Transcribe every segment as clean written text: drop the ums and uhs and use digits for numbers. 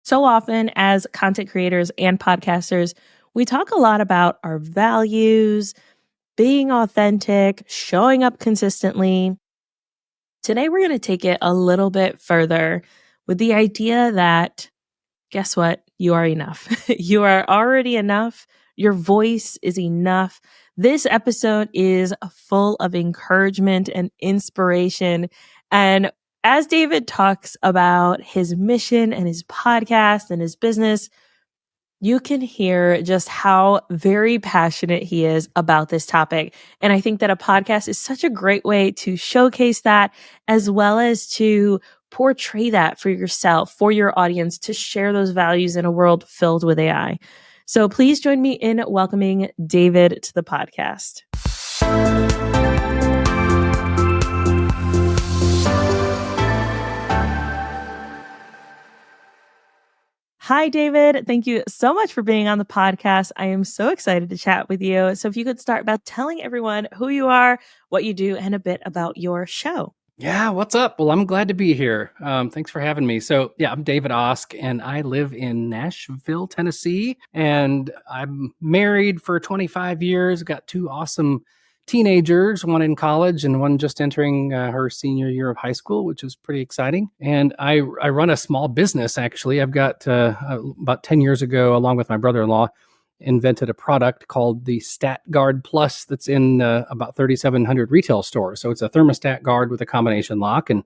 So often, as content creators and podcasters, we talk a lot about our values, being authentic, showing up consistently. Today, we're going to take it a little bit further with the idea that, guess what? You are enough. You are already enough. Your voice is enough. This episode is full of encouragement and inspiration. And as David talks about his mission and his podcast and his business, you can hear just how very passionate he is about this topic. And I think that a podcast is such a great way to showcase that, as well as to portray that for yourself, for your audience, to share those values in a world filled with AI. So please join me in welcoming David to the podcast. Hi, David. Thank you so much for being on the podcast. I am so excited to chat with you. So if you could start by telling everyone who you are, what you do, and a bit about your show. Yeah, what's up? Well, I'm glad to be here. Thanks for having me. So, I'm David Osk, and I live in Nashville, Tennessee, and I'm married for 25 years. Got two awesome teenagers, one in college and one just entering her senior year of high school, which is pretty exciting. And I run a small business, actually. I've got about 10 years ago, along with my brother-in-law, invented a product called the StatGuard Plus that's in about 3,700 retail stores. So it's a thermostat guard with a combination lock, and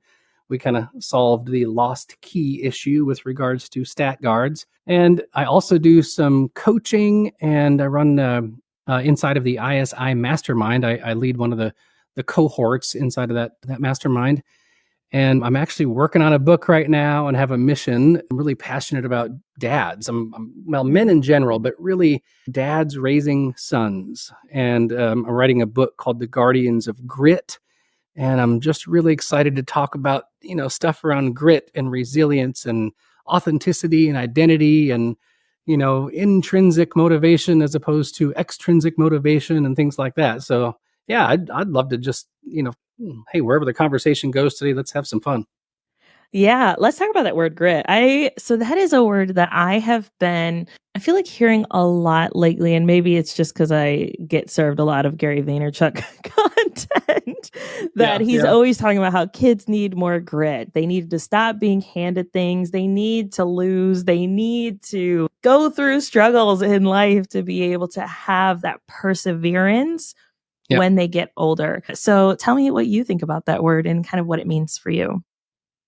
we kind of solved the lost key issue with regards to stat guards. And I also do some coaching, and I run inside of the ISI Mastermind. I lead one of the cohorts inside of that mastermind. And I'm actually working on a book right now and have a mission. I'm really passionate about dads. Well, men in general, but really dads raising sons. And I'm writing a book called The Guardians of Grit. And I'm just really excited to talk about, stuff around grit and resilience and authenticity and identity and, intrinsic motivation as opposed to extrinsic motivation and things like that. So, yeah, I'd love to just, hey, wherever the conversation goes today, let's have some fun. Yeah, let's talk about that word grit. So that is a word that I feel like hearing a lot lately, and maybe it's just because I get served a lot of Gary Vaynerchuk content that he's always talking about how kids need more grit. They need to stop being handed things. They need to lose. They need to go through struggles in life to be able to have that perseverance when they get older. So tell me what you think about that word and kind of what it means for you.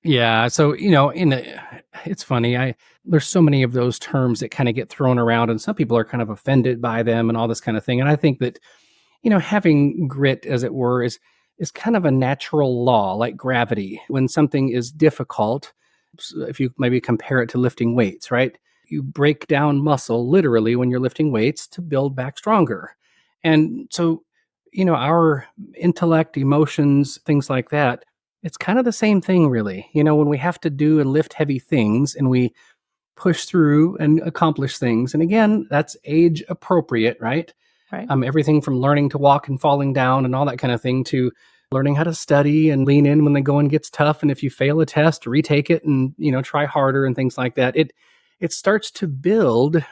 Yeah. So, it's funny. There's so many of those terms that kind of get thrown around, and some people are kind of offended by them and all this kind of thing. And I think that, having grit, as it were, is kind of a natural law, like gravity. When something is difficult, if you maybe compare it to lifting weights, right? You break down muscle literally when you're lifting weights to build back stronger. And so, our intellect, emotions, things like that, it's kind of the same thing, really. When we have to do and lift heavy things and we push through and accomplish things. And again, that's age appropriate, right? Right. Everything from learning to walk and falling down and all that kind of thing to learning how to study and lean in when the going gets tough. And if you fail a test, retake it and, try harder and things like that. It starts to build,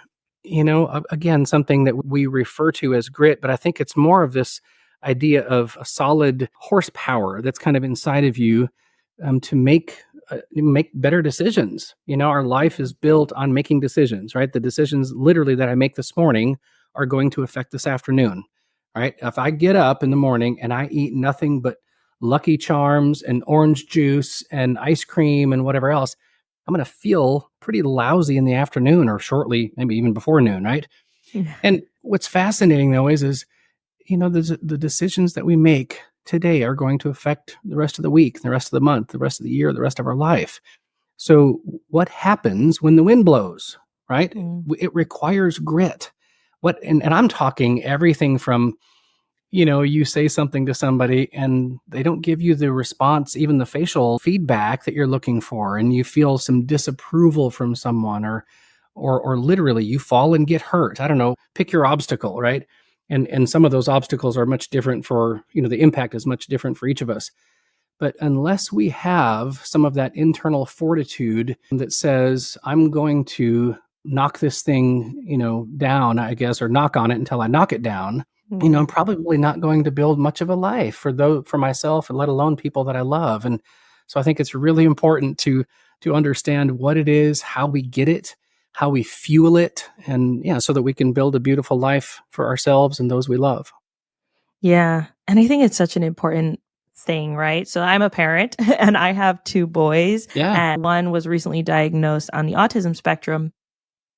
again, something that we refer to as grit, but I think it's more of this idea of a solid horsepower that's kind of inside of you to make better decisions. Our life is built on making decisions, right? The decisions literally that I make this morning are going to affect this afternoon, right? If I get up in the morning and I eat nothing but Lucky Charms and orange juice and ice cream and whatever else, I'm going to feel pretty lousy in the afternoon or shortly, maybe even before noon, right? Yeah. And what's fascinating though is the decisions that we make today are going to affect the rest of the week, the rest of the month, the rest of the year, the rest of our life. So what happens when the wind blows, right? It requires grit. And I'm talking everything from, you say something to somebody and they don't give you the response, even the facial feedback that you're looking for, and you feel some disapproval from someone or literally you fall and get hurt. I don't know, pick your obstacle, right? And some of those obstacles are much different for, the impact is much different for each of us. But unless we have some of that internal fortitude that says, I'm going to knock this thing, down, I guess, or knock on it until I knock it down, I'm probably not going to build much of a life for myself, and let alone people that I love. And so I think it's really important to understand what it is, how we get it, how we fuel it, and so that we can build a beautiful life for ourselves and those we love. Yeah. And I think it's such an important thing, right? So I'm a parent and I have two boys, Yeah. and one was recently diagnosed on the autism spectrum.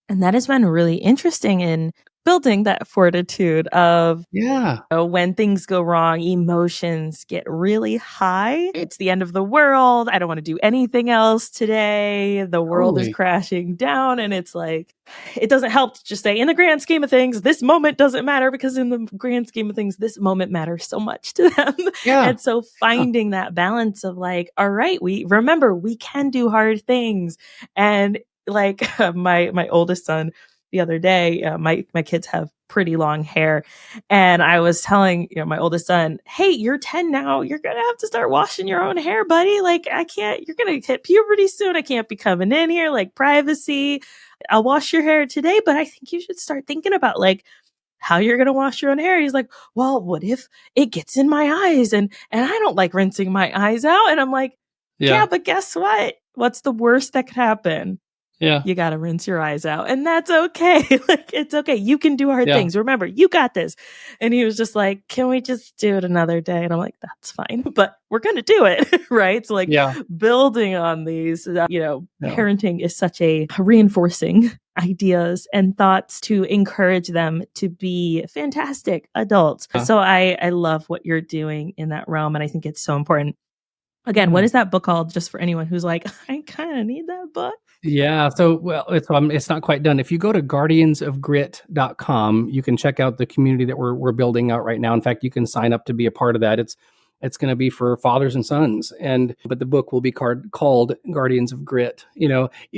And that has been really interesting in building that fortitude of Yeah. when things go wrong, emotions get really high. It's the end of the world. I don't want to do anything else today. The world is Totally. crashing down. And it's like, it doesn't help to just say, in the grand scheme of things, this moment doesn't matter, because in the grand scheme of things, this moment matters so much to them. Yeah. And so finding that balance of like, all right, we remember we can do hard things. And like my oldest son the other day, my kids have pretty long hair, and I was telling my oldest son, "Hey, you're 10 now. You're gonna have to start washing your own hair, buddy. Like I can't. You're gonna hit puberty soon. I can't be coming in here. Like privacy. I'll wash your hair today, but I think you should start thinking about like." How you're gonna wash your own hair? He's like, well, what if it gets in my eyes, and I don't like rinsing my eyes out? And I'm like, yeah, Yeah. but guess what? What's the worst that could happen? Yeah. You got to rinse your eyes out, and that's okay. Like, it's okay. You can do hard Yeah. things. Remember, you got this. And he was just like, can we just do it another day? And I'm like, that's fine, but we're going to do it. Right. So like Yeah. building on these, Yeah. parenting is such a reinforcing ideas and thoughts to encourage them to be fantastic adults. Yeah. So I love what you're doing in that realm. And I think it's so important. Again, what is that book called? Just for anyone who's like, I kind of need that book. Yeah. So, well, it's not quite done. If you go to guardiansofgrit.com, you can check out the community that we're building out right now. In fact, you can sign up to be a part of that. It's going to be for fathers and sons, but the book will be called Guardians of Grit.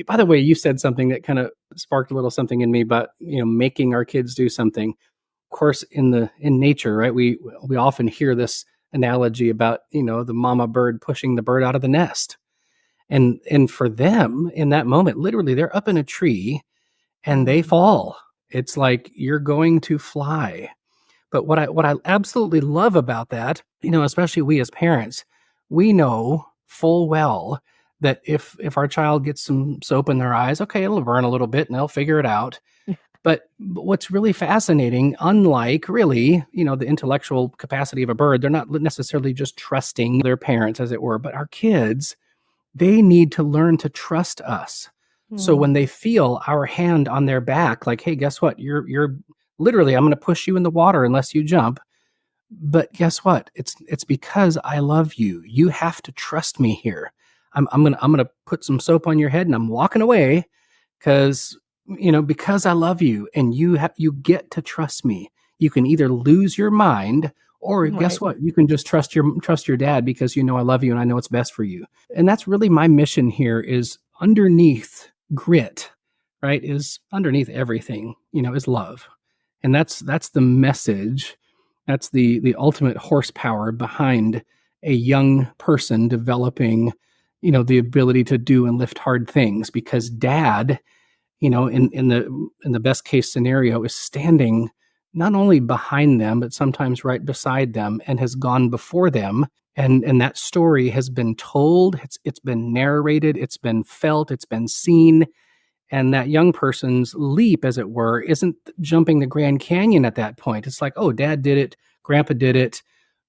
By the way, you said something that kind of sparked a little something in me about making our kids do something. Of course, in nature, right? We often hear this analogy about the mama bird pushing the bird out of the nest. And for them in that moment, literally they're up in a tree and they fall. It's like you're going to fly. But what I absolutely love about that, especially we as parents, we know full well that if our child gets some soap in their eyes, okay, it'll burn a little bit and they'll figure it out. But what's really fascinating, unlike really, the intellectual capacity of a bird, they're not necessarily just trusting their parents, as it were, but our kids, they need to learn to trust us. So when they feel our hand on their back, like, hey, guess what? You're literally, I'm going to push you in the water unless you jump. But guess what? It's because I love you. You have to trust me here. I'm gonna put some soap on your head and I'm walking away because because I love you, and you get to trust me. You can either lose your mind, or guess what? You can just trust your dad because I love you and I know what's best for you. And that's really my mission here, is underneath grit, right? Is underneath everything, is love. And that's the message. That's the ultimate horsepower behind a young person developing, the ability to do and lift hard things, because dad, in the best case scenario, is standing not only behind them, but sometimes right beside them, and has gone before them. And that story has been told, it's been narrated, it's been felt, it's been seen. And that young person's leap, as it were, isn't jumping the Grand Canyon at that point. It's like, oh, dad did it, grandpa did it.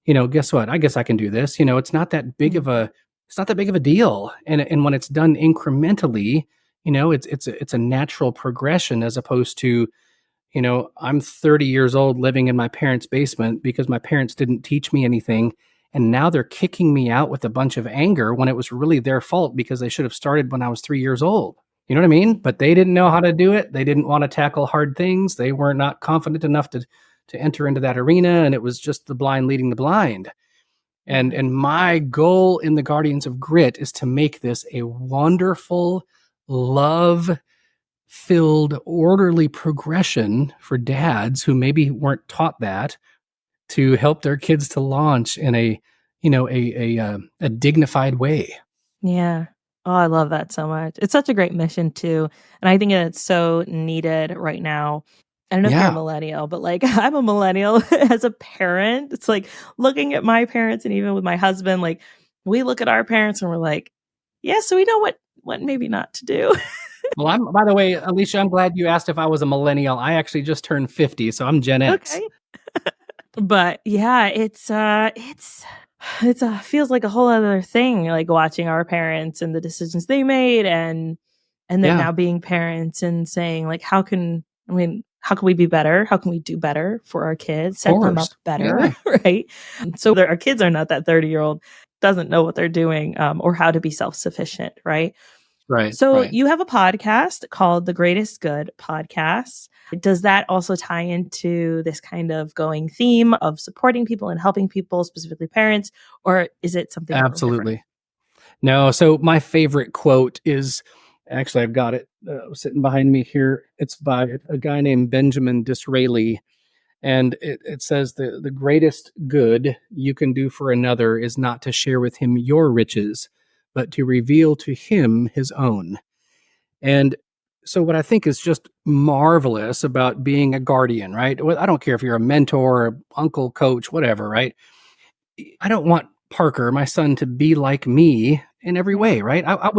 Guess what? I guess I can do this. It's not that big of a deal. And when it's done incrementally, it's a natural progression, as opposed to, I'm 30 years old living in my parents' basement because my parents didn't teach me anything. And now they're kicking me out with a bunch of anger when it was really their fault, because they should have started when I was 3 years old. You know what I mean? But they didn't know how to do it. They didn't want to tackle hard things. They were not confident enough to enter into that arena. And it was just the blind leading the blind. And my goal in the Guardians of Grit is to make this a wonderful, love-filled, orderly progression for dads who maybe weren't taught that, to help their kids to launch in a a dignified way. Yeah. Oh, I love that so much. It's such a great mission too, and I think it's so needed right now. I don't know if you're a Yeah. millennial, but, like, I'm a millennial as a parent. It's like looking at my parents and even with my husband, like, we look at our parents and we're like, "Yeah, so we know what maybe not to do." Well, by the way, Alicia, I'm glad you asked if I was a millennial. I actually just turned 50, so I'm Gen X. Okay. But, yeah, it's feels like a whole other thing, like, watching our parents and the decisions they made and then Yeah, now being parents and saying, like, how can we be better? How can we do better for our kids, of set them course. up better, Yeah. right? So our kids are not that 30-year-old doesn't know what they're doing, or how to be self-sufficient, right? Right, So right. you have a podcast called The Greatest Good Podcast. Does that also tie into this kind of going theme of supporting people and helping people, specifically parents, or is it something a little different? Absolutely. No, so my favorite quote is actually, I've got it sitting behind me here. It's by a guy named Benjamin Disraeli. And it says the greatest good you can do for another is not to share with him your riches, but to reveal to him his own. And so, what I think is just marvelous about being a guardian, right? Well, I don't care if you're a mentor, uncle, coach, whatever, right? I don't want Parker, my son, to be like me in every Yeah. way, right? I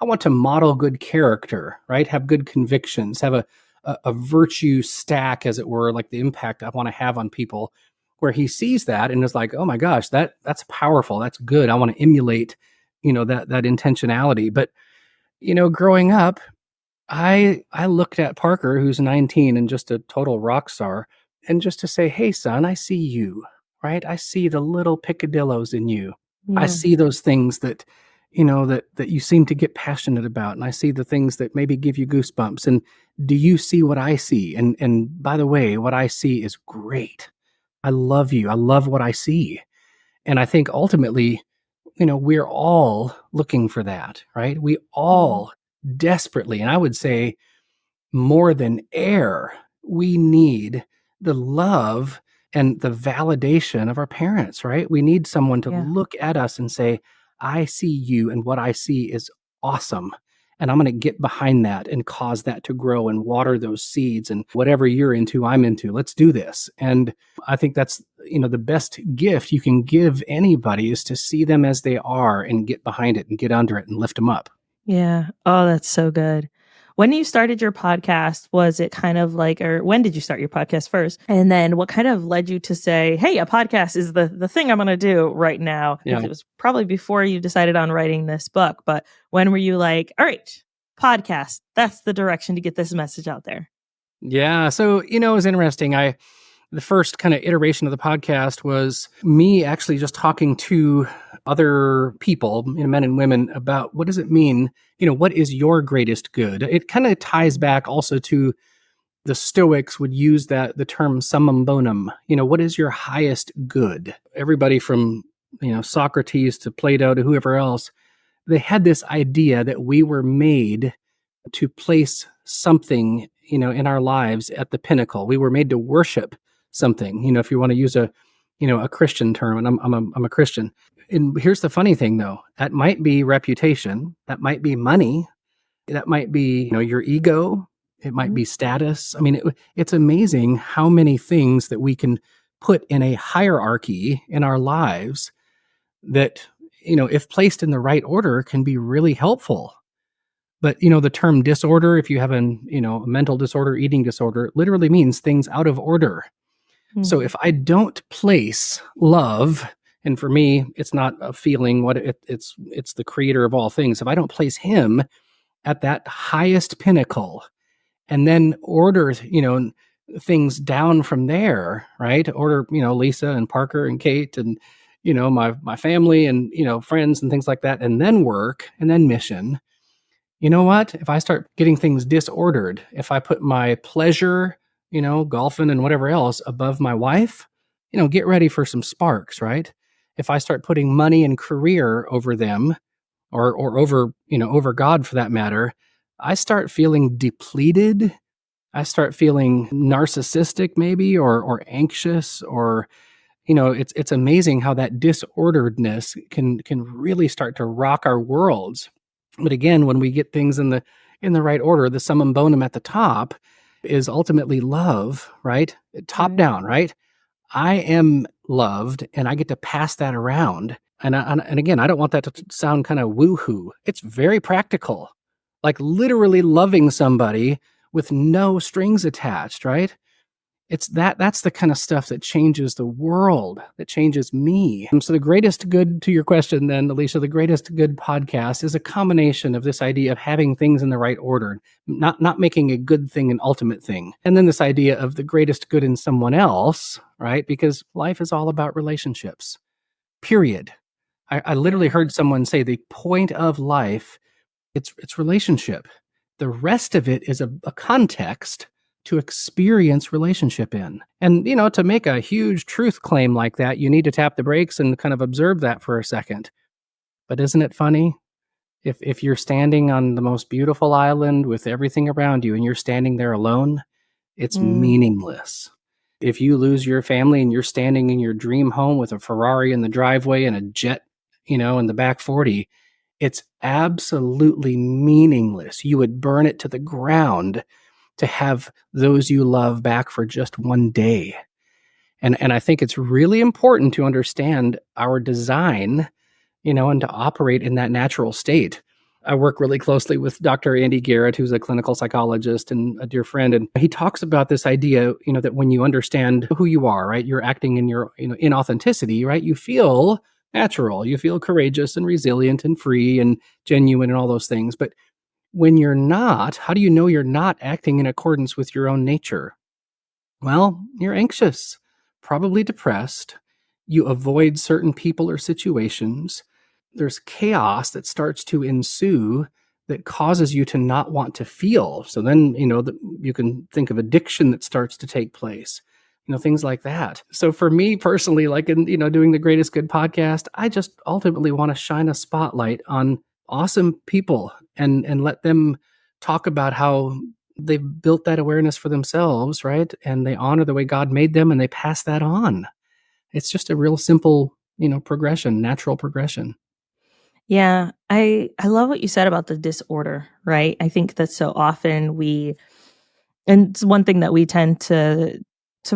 want to model good character, right? Have good convictions, have a virtue stack, as it were, like the impact I want to have on people, where he sees that and is like, oh my gosh, that's powerful, that's good. I want to emulate, that intentionality. But growing up, I looked at Parker, who's 19 and just a total rock star, and just to say, "Hey, son, I see you, right? I see the little picadillos in you. I Yeah. see those things that, that you seem to get passionate about, and I see the things that maybe give you goosebumps. And do you see what I see? And by the way, what I see is great. I love you. I love what I see." And I think ultimately, we're all looking for that, right? We Mhm. all desperately, and I would say more than air, we need the love and the validation of our parents, right? We need someone to Yeah. look at us and say, I see you, and what I see is awesome. And I'm going to get behind that and cause that to grow and water those seeds, and whatever you're into, I'm into. Let's do this. And I think that's, the best gift you can give anybody is to see them as they are and get behind it and get under it and lift them up. Yeah. Oh, that's so good. When you started your podcast, was it kind of like, or when did you start your podcast first? And then what kind of led you to say, hey, a podcast is the thing I'm going to do right now? Because Yeah. it was probably before you decided on writing this book. But when were you like, all right, podcast, that's the direction to get this message out there? Yeah. So, it was interesting. The first kind of iteration of the podcast was me actually just talking to other people, men and women, about what does it mean? What is your greatest good? It kind of ties back also to the Stoics would use the term summum bonum. What is your highest good? Everybody from, Socrates to Plato to whoever else, they had this idea that we were made to place something, in our lives at the pinnacle. We were made to worship something, if you want to use a Christian term, and I'm a Christian. And here's the funny thing though, that might be reputation, that might be money, that might be, your ego, it might Mhm. be status. I mean, it's amazing how many things that we can put in a hierarchy in our lives that, if placed in the right order, can be really helpful. But, the term disorder, if you have a mental disorder, eating disorder, literally means things out of order. So Mhm. if I don't place love, and for me, it's not a feeling, it's the creator of all things. If I don't place him at that highest pinnacle and then order, things down from there, right? Order, Lisa and Parker and Kate and, my family and, friends and things like that, and then work and then mission. You know what? If I start getting things disordered, if I put my pleasure, golfing and whatever else above my wife, get ready for some sparks, right? If I start putting money and career over them, or over, over God for that matter, I start feeling depleted. I start feeling narcissistic maybe, or anxious, or it's amazing how that disorderedness can really start to rock our worlds. But again, when we get things in the right order, the summum bonum at the top is ultimately love, right? Top Right. down, right? I am loved, and I get to pass that around. And again, I don't want that to sound kind of woohoo. It's very practical, like literally loving somebody with no strings attached, right? It's that's the kind of stuff that changes the world, that changes me. And so the greatest good, to your question then, Alicia, the greatest good podcast is a combination of this idea of having things in the right order, not making a good thing an ultimate thing. And then this idea of the greatest good in someone else, right? Because life is all about relationships. Period. I literally Yeah. heard someone say the point of life, it's relationship. The rest of it is a context to experience relationship in. And, to make a huge truth claim like that, you need to tap the brakes and kind of observe that for a second. But isn't it funny? If you're standing on the most beautiful island with everything around you and you're standing there alone, it's Mm. meaningless. If you lose your family and you're standing in your dream home with a Ferrari in the driveway and a jet, in the back 40, it's absolutely meaningless. You would burn it to the ground to have those you love back for just one day. And I think it's really important to understand our design, and to operate in that natural state. I work really closely with Dr. Andy Garrett, who's a clinical psychologist and a dear friend. And he talks about this idea, that when you understand who you are, right, you're acting in your, in authenticity, right, you feel natural, you feel courageous and resilient and free and genuine and all those things. But when you're not, how do you know you're not acting in accordance with your own nature? Well, you're anxious, probably depressed. You avoid certain people or situations. There's chaos that starts to ensue that causes you to not want to feel. So then, you can think of addiction that starts to take place, things like that. So for me personally, like in, doing the Greatest Good podcast, I just ultimately want to shine a spotlight on awesome people and let them talk about how they've built that awareness for themselves, right? And they honor the way God made them and they pass that on. It's just a real simple, progression, natural progression. Yeah, I love what you said about the disorder, right? I think that so often and it's one thing that we tend to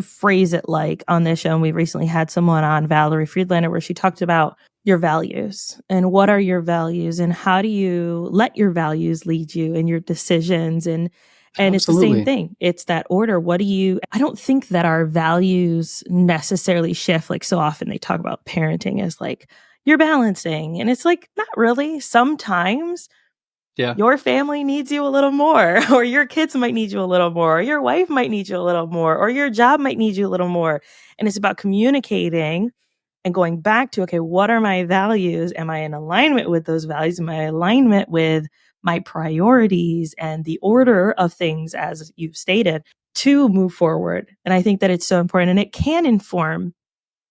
phrase it like on this show, and we recently had someone on, Valerie Friedlander, where she talked about your values and what are your values and how do you let your values lead you in your decisions, and it's the same Absolutely. thing. It's that order. I don't think that our values necessarily shift. Like so often they talk about parenting as like you're balancing, and it's like not really. Sometimes Yeah. your family needs you a little more, or your kids might need you a little more, or your wife might need you a little more, or your job might need you a little more. And it's about communicating and going back to, okay, what are my values? Am I in alignment with those values? Am I in alignment with my priorities and the order of things, as you've stated, to move forward? And I think that it's so important, and it can inform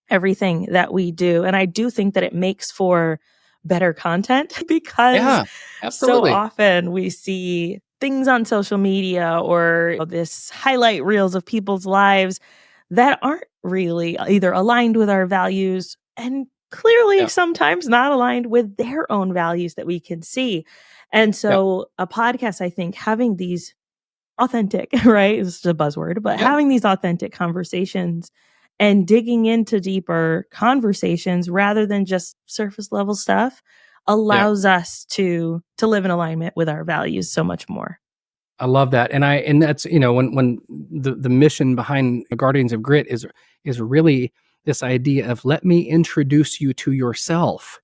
everything that we do. And I do think that it makes for better content because Yeah, so absolutely. often we see things on social media or this highlight reels of people's lives that aren't really either aligned with our values and clearly Yeah. sometimes not aligned with their own values that we can see. And Yep. so a podcast, I think, having these authentic, right? This is a buzzword, but Yep. having these authentic conversations and digging into deeper conversations rather than just surface level stuff Yeah. allows us to live in alignment with our values so much more. I love that. And that's, when the mission behind Guardians of Grit is really this idea of let me introduce you to yourself.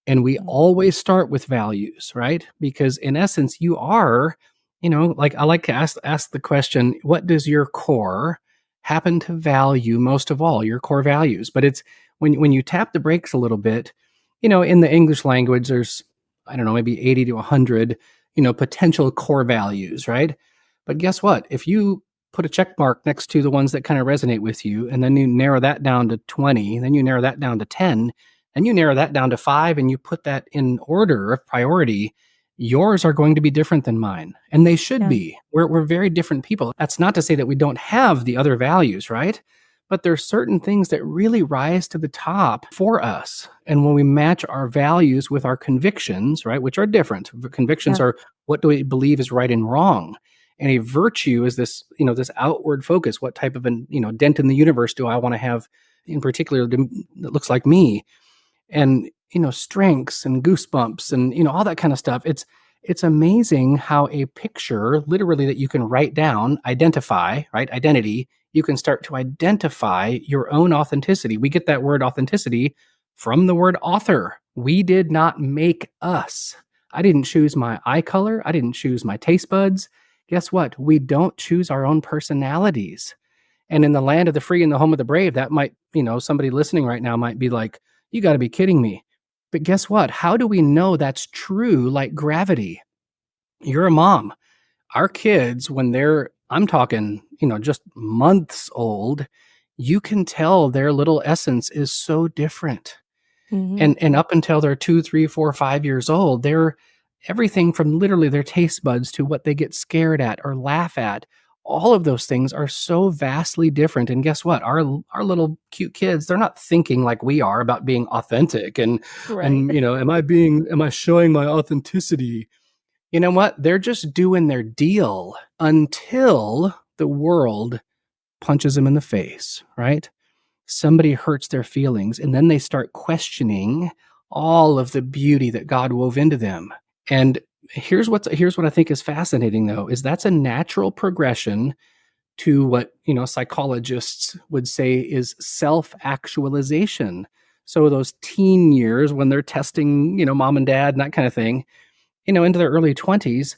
And we Mm. always start with values, right? Because in essence, you are, like I like to ask the question, what does your core happen to value most of all, your core values? But it's when you tap the brakes a little bit, in the English language, there's, I don't know, maybe 80 to 100, potential core values, right? But guess what? If you put a check mark next to the ones that kind of resonate with you, and then you narrow that down to 20, then you narrow that down to 10, and you narrow that down to 5, and you put that in order of priority, yours are going to be different than mine. And they should Yeah. be. We're very different people. That's not to say that we don't have the other values, right? but there's certain things that really rise to the top for us. And when we match our values with our convictions, right, which are different. Convictions Yeah. are what do we believe is right and wrong. And a virtue is this, this outward focus. What type of an, dent in the universe do I want to have in particular that looks like me? And, strengths and goosebumps and, all that kind of stuff. It's amazing how a picture literally that you can write down, identify, right? Identity, you can start to identify your own authenticity. We get that word authenticity from the word author. We did not make us. I didn't choose my eye color. I didn't choose my taste buds. Guess what? We don't choose our own personalities. And in the land of the free and the home of the brave, that might, somebody listening right now might be like, you got to be kidding me. But guess what? How do we know that's true like gravity? You're a mom. Our kids, when I'm talking, just months old, you can tell their little essence is so different. Mm-hmm. And up until they're 2, 3, 4, 5 years old, they're everything from literally their taste buds to what they get scared at or laugh at. All of those things are so vastly different. And guess what? Our little cute kids, they're not thinking like we are about being authentic and Right. am I showing my authenticity? You know what? They're just doing their deal until the world punches them in the face, right? Somebody hurts their feelings, and then they start questioning all of the beauty that God wove into them. And here's what I think is fascinating though, is that's a natural progression to what, psychologists would say is self-actualization. So those teen years when they're testing, mom and dad and that kind of thing, into their early 20s,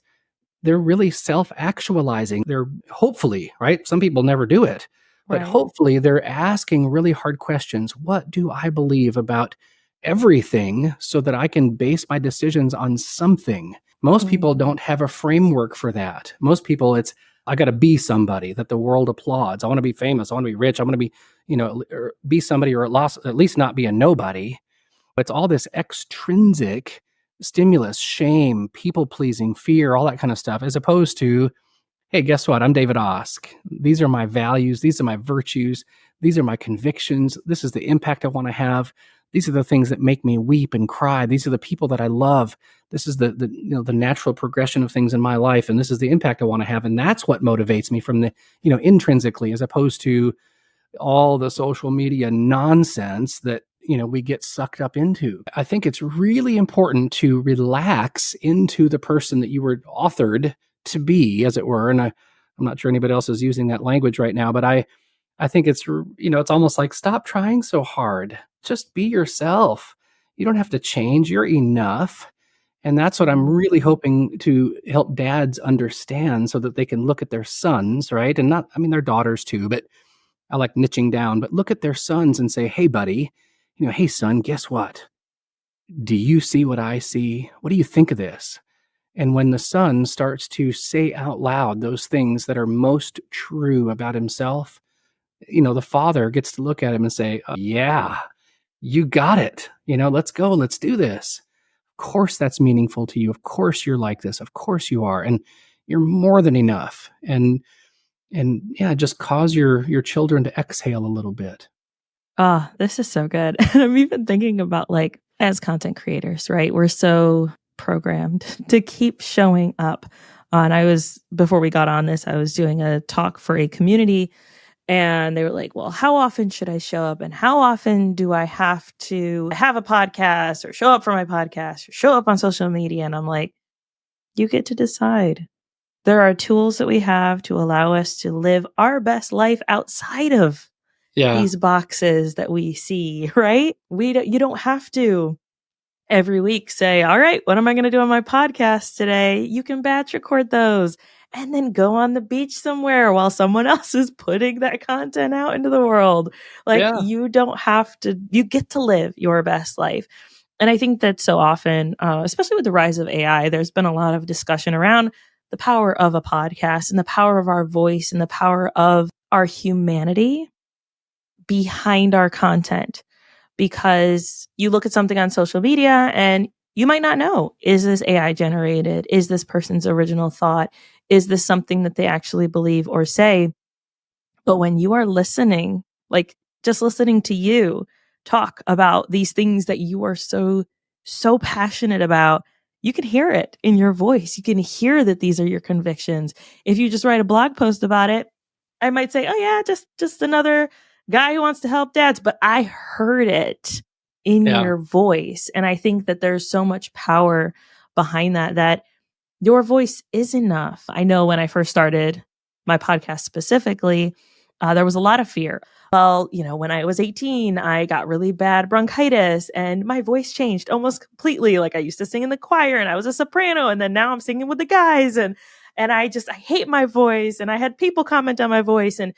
they're really self-actualizing. They're hopefully, right? Some people never do it, but Right. hopefully they're asking really hard questions. What do I believe about everything so that I can base my decisions on something? Most people Mm-hmm. don't have a framework for that. Most people, it's, I got to be somebody that the world applauds. I want to be famous. I want to be rich. I want to be, or be somebody, or at least not be a nobody. It's all this extrinsic stimulus, shame, people pleasing, fear, all that kind of stuff, as opposed to, hey, guess what? I'm David Osk. These are my values. These are my virtues. These are my convictions. This is the impact I want to have. These are the things that make me weep and cry. These are the people that I love. This is the natural progression of things in my life, and this is the impact I want to have. And that's what motivates me from the intrinsically, as opposed to all the social media nonsense that we get sucked up into. I think it's really important to relax into the person that you were authored to be, as it were. And I'm not sure anybody else is using that language right now, but I think it's it's almost like, stop trying so hard. Just be yourself. You don't have to change. You're enough. And that's what I'm really hoping to help dads understand, so that they can look at their sons, right? And not, I mean, their daughters too, but I like niching down, but look at their sons and say, hey, buddy, hey, son, guess what? Do you see what I see? What do you think of this? And when the son starts to say out loud those things that are most true about himself, the father gets to look at him and say, yeah, you got it. Let's go. Let's do this. Of course, that's meaningful to you. Of course, you're like this. Of course, you are. And you're more than enough. And yeah, just cause your children to exhale a little bit. Ah, this is so good. And I'm even thinking about, like, as content creators, right? We're so programmed to keep showing up. And before we got on this, I was doing a talk for a community, and they were like, well, how often should I show up? And how often do I have to have a podcast or show up for my podcast or show up on social media? And I'm like, you get to decide. There are tools that we have to allow us to live our best life outside of these boxes that we see, right? You don't have to every week say, all right, what am I going to do on my podcast today? You can batch record those and then go on the beach somewhere while someone else is putting that content out into the world. Like, you don't have to, you get to live your best life. And I think that so often, especially with the rise of AI, there's been a lot of discussion around the power of a podcast and the power of our voice and the power of our humanity behind our content. Because you look at something on social media and you might not know, is this AI generated? Is this person's original thought? Is this something that they actually believe or say? But when you are listening, Like just listening to you talk about these things that you are so passionate about, you can hear it in your voice. You can hear that these are your convictions. If you just write a blog post about it, I might say, "Oh yeah, just another guy who wants to help dads," but I heard it in Yeah. your voice. And I think that there's so much power behind that your voice is enough. I know when I first started my podcast specifically, there was a lot of fear. Well, when I was 18, I got really bad bronchitis and my voice changed almost completely. Like I used to sing in the choir and I was a soprano, and then now I'm singing with the guys, and I hate my voice, and I had people comment on my voice, and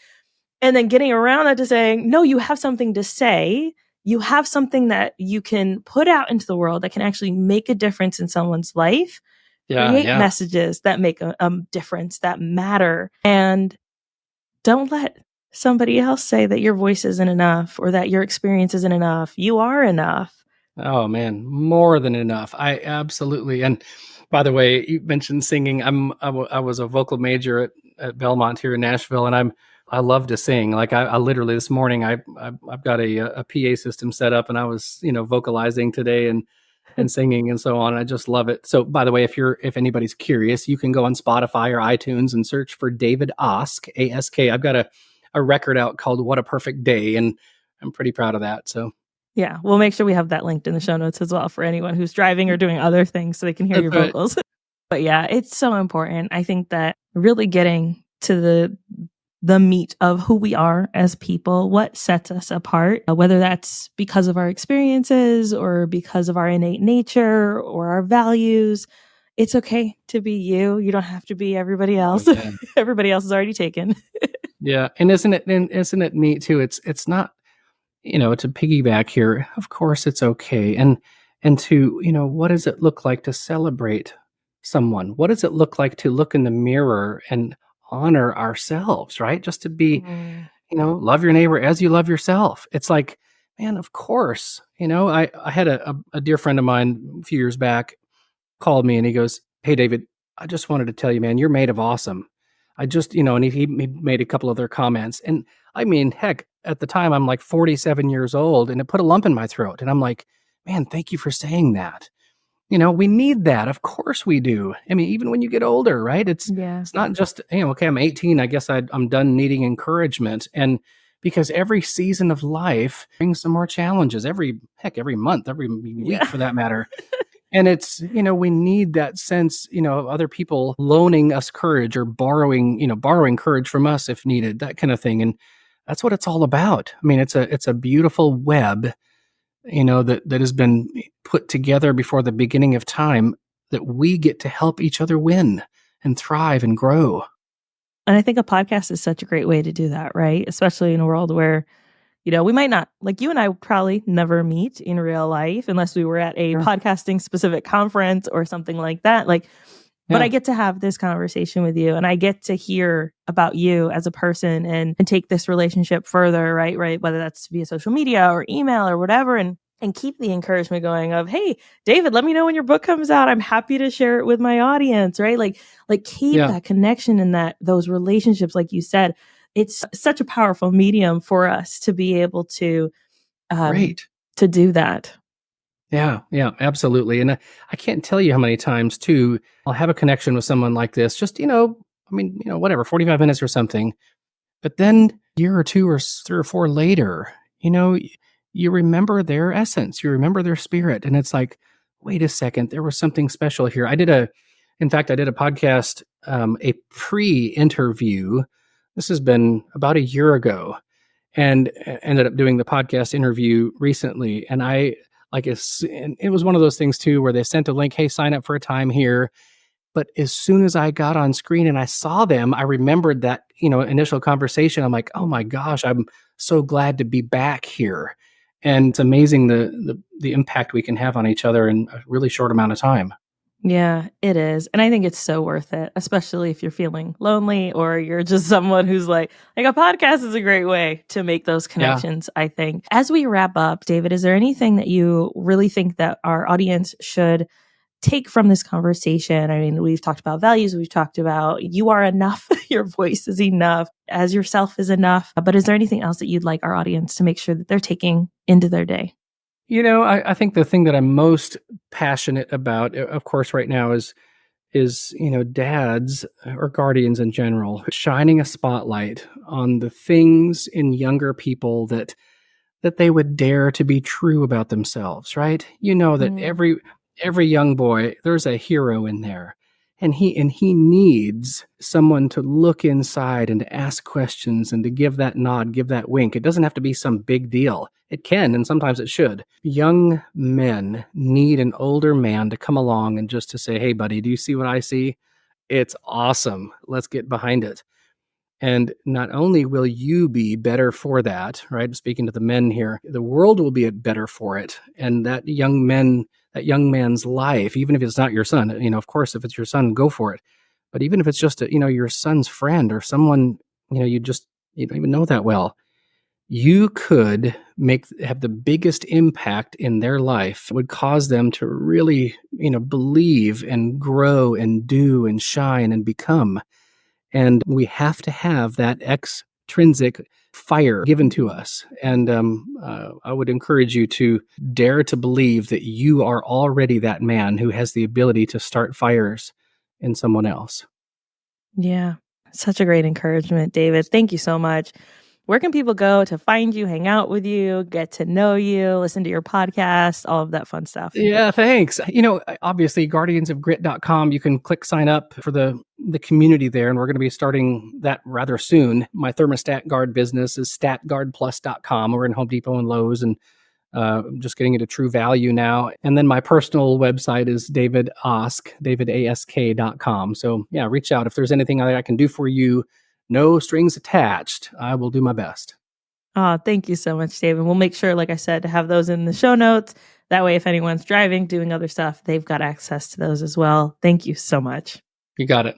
then getting around that to saying, no, you have something to say. You have something that you can put out into the world that can actually make a difference in someone's life. Yeah. Create Yeah. messages that make a difference, that matter. And don't let somebody else say that your voice isn't enough or that your experience isn't enough. You are enough. Oh man, more than enough. I absolutely. And by the way, you mentioned singing. I was a vocal major at Belmont here in Nashville, and I love to sing. Like I literally this morning I've got a PA system set up, and I was vocalizing today and singing and so on. I just love it. So by the way, if anybody's curious, you can go on Spotify or iTunes and search for David Ask, A-S-K. I've got a record out called What a Perfect Day, and I'm pretty proud of that. So Yeah, we'll make sure we have that linked in the show notes as well for anyone who's driving or doing other things so they can hear your that's right. vocals. But yeah, it's so important. I think that really getting to the meat of who we are as people, what sets us apart, whether that's because of our experiences or because of our innate nature or our values. It's okay to be you. You don't have to be everybody Oh else. yeah. Everybody else is already taken. Yeah. And isn't it neat too? It's not, to piggyback here, of course it's okay. And to, what does it look like to celebrate someone? What does it look like to look in the mirror and honor ourselves, right? Just to be, Mm. love your neighbor as you love yourself. It's like, man, of course. I had a dear friend of mine a few years back called me and he goes, "Hey, David, I just wanted to tell you, man, you're made of awesome." I just, and he made a couple other comments. And I mean, heck, at the time, I'm like 47 years old and it put a lump in my throat. And I'm like, man, thank you for saying that. We need that. Of course we do. I mean, even when you get older, right? Yeah. It's not just, okay, I'm 18. I guess I'm done needing encouragement. And because every season of life brings some more challenges every month, every week Yeah. for that matter. And it's, we need that sense, of other people loaning us courage or borrowing courage from us if needed, that kind of thing. And that's what it's all about. I mean, it's a beautiful web, that has been put together before the beginning of time that we get to help each other win and thrive and grow. And I think a podcast is such a great way to do that, right? Especially in a world where, we might not, like you and I would probably never meet in real life unless we were at a Sure. podcasting specific conference or something like that. But Yeah. I get to have this conversation with you and I get to hear about you as a person and take this relationship further, right? Right. Whether that's via social media or email or whatever. And keep the encouragement going of, hey, David, let me know when your book comes out. I'm happy to share it with my audience, right? Like keep Yeah. that connection and those relationships, like you said. It's such a powerful medium for us to be able to Great. to do that. Yeah, absolutely. And I can't tell you how many times too I'll have a connection with someone like this. Just whatever, 45 minutes or something. But then a year or two or 3 or 4 later, you remember their essence, you remember their spirit, and it's like, wait a second, there was something special here. In fact, I did a podcast, a pre-interview. This has been about a year ago, and ended up doing the podcast interview recently. And and it was one of those things too, where they sent a link, hey, sign up for a time here. But as soon as I got on screen and I saw them, I remembered that, initial conversation. I'm like, oh my gosh, I'm so glad to be back here. And it's amazing the impact we can have on each other in a really short amount of time. Yeah, it is. And I think it's so worth it, especially if you're feeling lonely or you're just someone who's like a podcast is a great way to make those connections, I think. As we wrap up, David, is there anything that you really think that our audience should take from this conversation? I mean, we've talked about values, we've talked about you are enough, your voice is enough, as yourself is enough. But is there anything else that you'd like our audience to make sure that they're taking into their day? I think the thing that I'm most passionate about, of course, right now is dads or guardians in general shining a spotlight on the things in younger people that they would dare to be true about themselves, right? That Mm. every young boy, there's a hero in there. And he needs someone to look inside and to ask questions and to give that nod, give that wink. It doesn't have to be some big deal. It can, and sometimes it should. Young men need an older man to come along and just to say, "Hey, buddy, do you see what I see? It's awesome. Let's get behind it." And not only will you be better for that, right? Speaking to the men here, the world will be better for it. And that young man's life, even if it's not your son, of course, if it's your son, go for it. But even if it's just, your son's friend or someone, you don't even know that well, you could have the biggest impact in their life. It would cause them to really, believe and grow and do and shine and become. And we have to have that extrinsic fire given to us. And I would encourage you to dare to believe that you are already that man who has the ability to start fires in someone else. Yeah. Such a great encouragement, David. Thank you so much. Where can people go to find you, hang out with you, get to know you, listen to your podcast, all of that fun stuff? Yeah, thanks. Obviously, guardiansofgrit.com, you can click sign up for the community there, and we're going to be starting that rather soon. My thermostat guard business is statguardplus.com. We're in Home Depot and Lowe's, and just getting into True Value now. And then my personal website is davidask.com. So yeah, reach out if there's anything I can do for you. No strings attached. I will do my best. Oh, thank you so much, David. We'll make sure, like I said, to have those in the show notes. That way, if anyone's driving, doing other stuff, they've got access to those as well. Thank you so much. You got it.